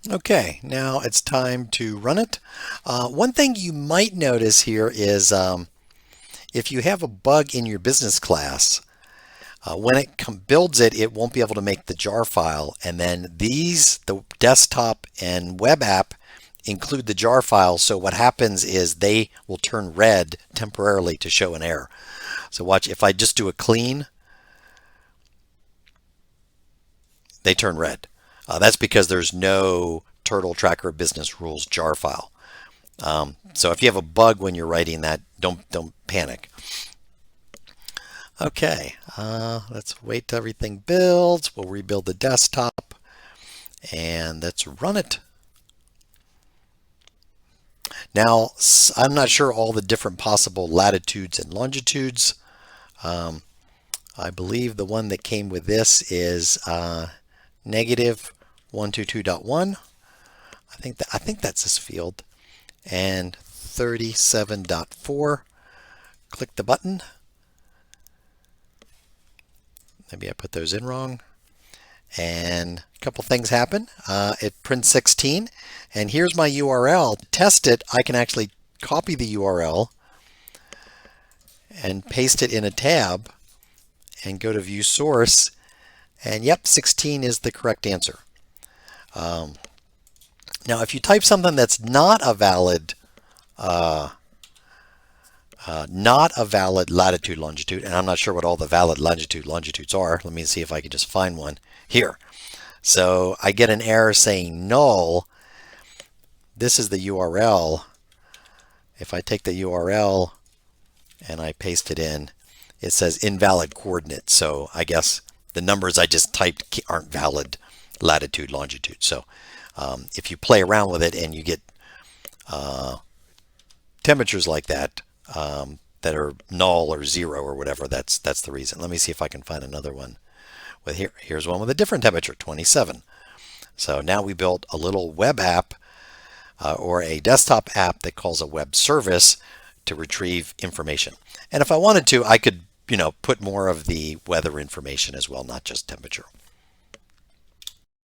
Okay, now it's time to run it. One thing you might notice here is if you have a bug in your business class, when it builds it, it won't be able to make the jar file. And then the desktop and web app, include the jar file. So what happens is they will turn red temporarily to show an error. So watch, if I just do a clean, they turn red. That's because there's no Turtle Tracker Business Rules jar file. So if you have a bug when you're writing that, don't panic. Okay, let's wait till everything builds. We'll rebuild the desktop and let's run it. Now, I'm not sure all the different possible latitudes and longitudes. Um, I believe the one that came with this is negative 122.1. I think that's this field. And 37.4. Click the button. Maybe I put those in wrong. And a couple things happen. It prints 16. And here's my URL. To test it, I can actually copy the URL and paste it in a tab and go to view source. And yep, 16 is the correct answer. Now, if you type something that's not a valid latitude longitude, and I'm not sure what all the valid longitudes are. Let me see if I can just find one here. So I get an error saying null. This is the URL. If I take the URL and I paste it in, it says invalid coordinates. So I guess the numbers I just typed aren't valid latitude longitude. So if you play around with it and you get temperatures like that, that are null or zero or whatever, that's the reason. Let me see if I can find another one. Here's one with a different temperature, 27. So now we built a little web app or a desktop app that calls a web service to retrieve information. And if I wanted to, I could, put more of the weather information as well, not just temperature.